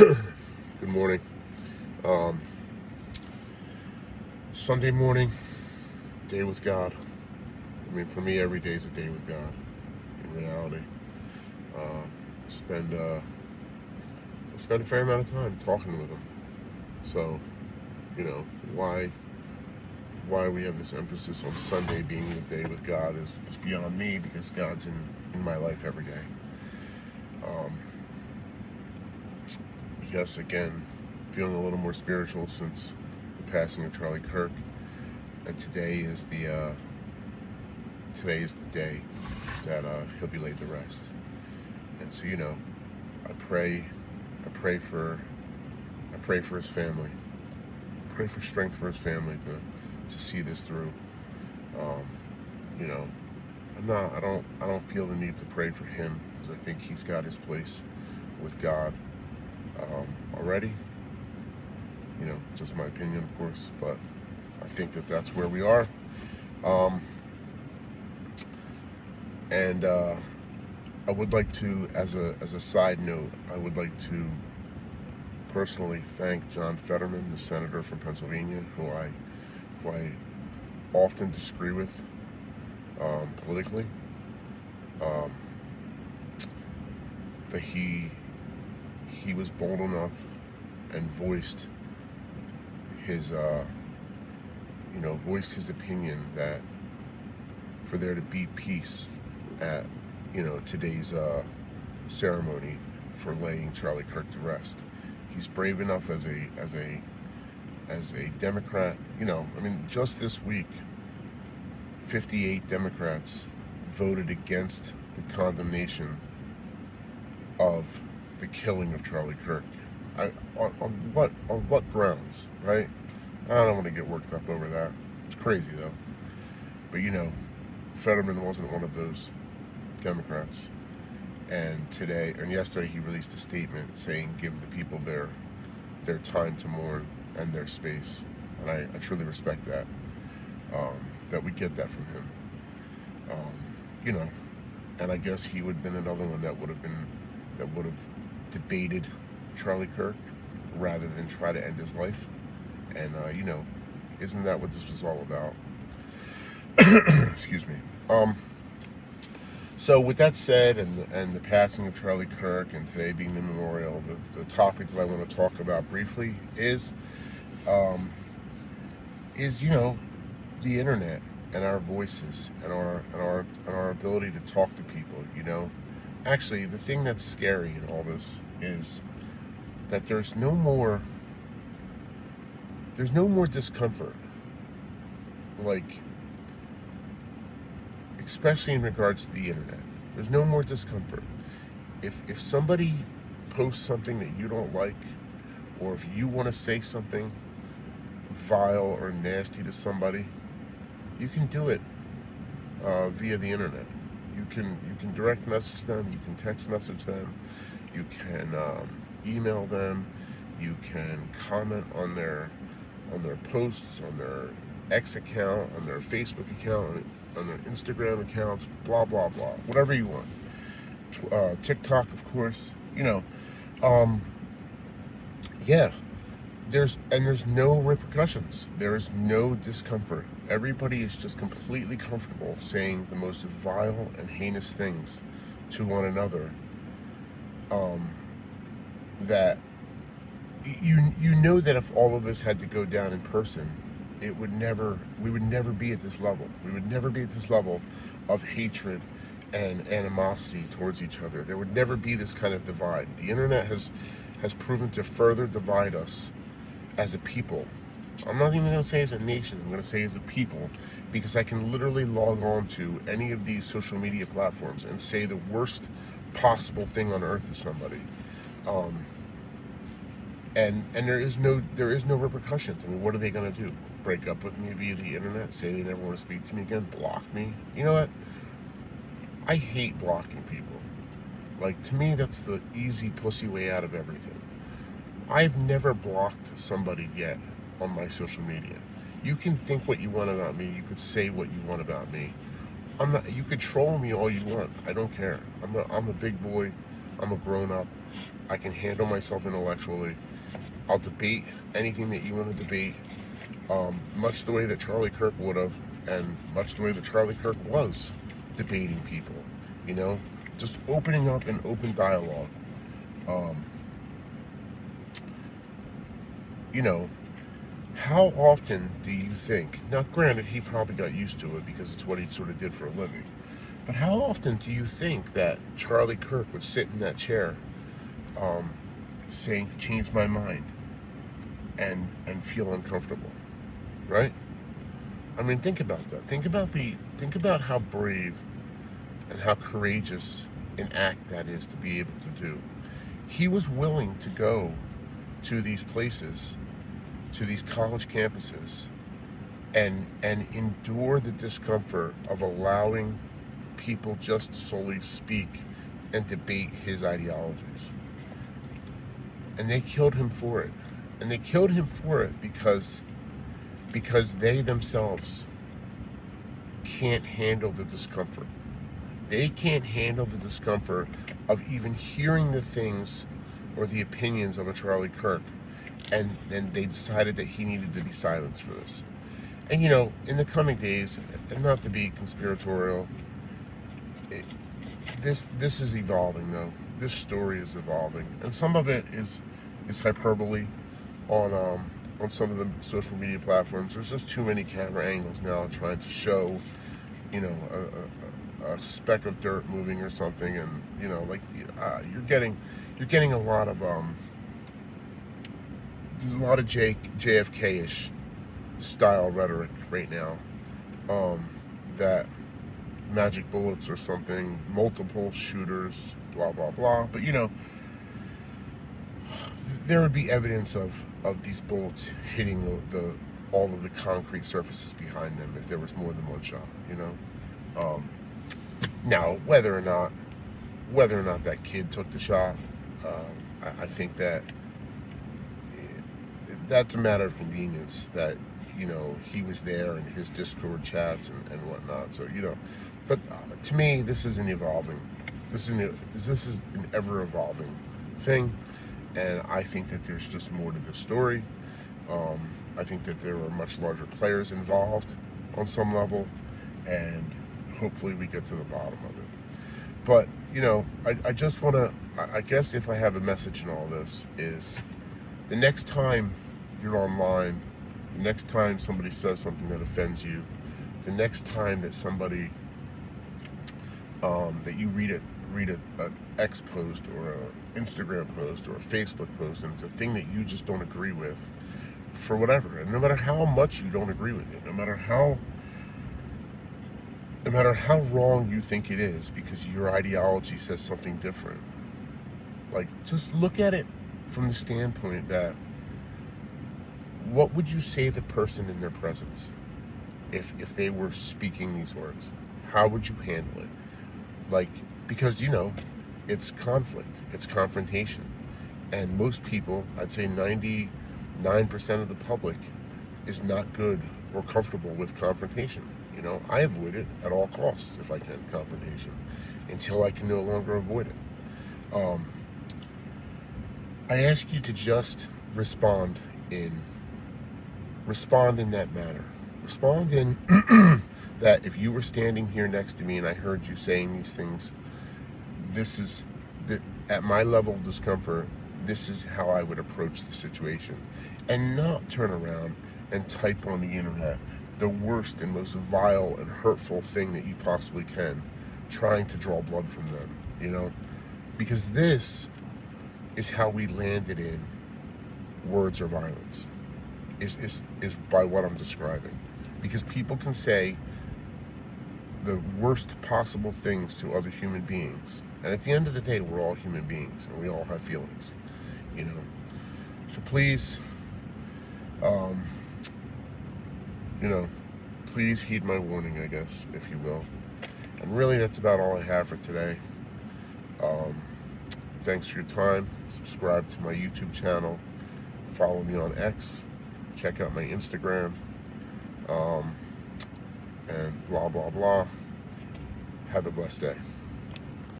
Good morning. Um, Sunday morning, day with God. I mean, for me, every day is a day with God. In reality, um, spend I spend a fair amount of time talking with Him. So, you know, why we have this emphasis on Sunday being the day with God is beyond me, because God's in my life every day. Um, yes, again, feeling a little more spiritual since the passing of Charlie Kirk, and today is the day that he'll be laid to rest. And so, I pray for his family. Pray for strength for his family to see this through. Um, you know, I don't feel the need to pray for him, because I think he's got his place with God already. You know, just my opinion, of course, but I think that that's where we are. Um, and I would like to, as a side note, I would like to personally thank John Fetterman, the senator from Pennsylvania, who I often disagree with politically, um, but he was bold enough and voiced his voiced his opinion that for there to be peace at today's ceremony for laying Charlie Kirk to rest. He's brave enough as a Democrat. I mean, just this week, 58 Democrats voted against the condemnation of the killing of Charlie Kirk. On what grounds, right? I don't want to get worked up over that. It's crazy though. But Fetterman wasn't one of those Democrats. And yesterday he released a statement saying give the people their time to mourn and their space. And I truly respect that. That we get that from him. And I guess he would have been another one that would have debated Charlie Kirk rather than try to end his life. And isn't that what this was all about? Excuse me. So with that said, and the passing of Charlie Kirk, and today being the memorial, the topic that I want to talk about briefly is the internet and our voices and our ability to talk to people. Actually, the thing that's scary in all this is that there's no more discomfort, like, especially in regards to the internet. There's no more discomfort. If somebody posts something that you don't like, or if you want to say something vile or nasty to somebody, you can do it via the internet. You can direct message them, you can text message them, you can email them, you can comment on their posts, on their X account, on their Facebook account, on their Instagram accounts, blah blah blah, whatever you want. TikTok, of course. There's no repercussions. There is no discomfort. Everybody is just completely comfortable saying the most vile and heinous things to one another. That that if all of this had to go down in person, we would never be at this level. We would never be at this level of hatred and animosity towards each other. There would never be this kind of divide. The internet has proven to further divide us as a people. I'm not even going to say as a nation, I'm going to say as a people, because I can literally log on to any of these social media platforms and say the worst possible thing on earth to somebody. And there is no repercussions. I mean, what are they going to do? Break up with me via the internet? Say they never want to speak to me again? Block me? You know what? I hate blocking people. Like, to me, that's the easy pussy way out of everything. I've never blocked somebody yet on my social media. You can think what you want about me. You could say what you want about me. You could troll me all you want. I don't care. I'm a big boy. I'm a grown up. I can handle myself intellectually. I'll debate anything that you want to debate, much the way that Charlie Kirk would have, and much the way that Charlie Kirk was debating people, you know, just opening up an open dialogue. You know, how often do you think, now granted he probably got used to it because it's what he sort of did for a living, but how often do you think that Charlie Kirk would sit in that chair saying, change my mind, and feel uncomfortable, right? I mean, think about that. Think about how brave and how courageous an act that is to be able to do. He was willing to go to these places, to these college campuses, and endure the discomfort of allowing people just to solely speak and debate his ideologies. And they killed him for it. And they killed him for it because they themselves can't handle the discomfort. They can't handle the discomfort of even hearing the things or the opinions of a Charlie Kirk. And then they decided that he needed to be silenced for this. And you know, in the coming days, and not to be conspiratorial, this is evolving though. This story is evolving, and some of it is hyperbole on some of the social media platforms. There's just too many camera angles now trying to show, you know, a speck of dirt moving or something, and you know, like you're getting a lot of there's a lot of JFK-ish style rhetoric right now, that magic bullets or something, multiple shooters, blah blah blah. But you know, there would be evidence of these bullets hitting all of the concrete surfaces behind them if there was more than one shot, you know. Now, whether or not that kid took the shot, I think that's a matter of convenience, that, you know, he was there in his Discord chats and whatnot. So, you know, but to me, this is an evolving, this is an ever evolving thing, and I think that there's just more to the story. I think that there are much larger players involved on some level, and hopefully we get to the bottom of it. But, you know, I just want to, I guess if I have a message in all this, is the next time you're online, the next time somebody says something that offends you, the next time that somebody, that you read an X post or an Instagram post or a Facebook post, and it's a thing that you just don't agree with, for whatever, and no matter how much you don't agree with it, no matter how wrong you think it is because your ideology says something different, like, just look at it from the standpoint that, what would you say to the person in their presence if they were speaking these words? How would you handle it? Like, because, you know, it's conflict, it's confrontation, and most people, I'd say 99% of the public, is not good or comfortable with confrontation. You know, I avoid it at all costs if I can, confrontation, until I can no longer avoid it. I ask you to just respond in that manner. Respond in that if you were standing here next to me and I heard you saying these things, this is, at my level of discomfort, this is how I would approach the situation. And not turn around and type on the internet the worst and most vile and hurtful thing that you possibly can, trying to draw blood from them, you know? Because this is how we landed in words or violence, is by what I'm describing. Because people can say the worst possible things to other human beings, and at the end of the day, we're all human beings and we all have feelings, you know? So please, you know, please heed my warning, I guess, if you will. And really, that's about all I have for today. Thanks for your time. Subscribe to my YouTube channel. Follow me on X. Check out my Instagram. And blah, blah, blah. Have a blessed day.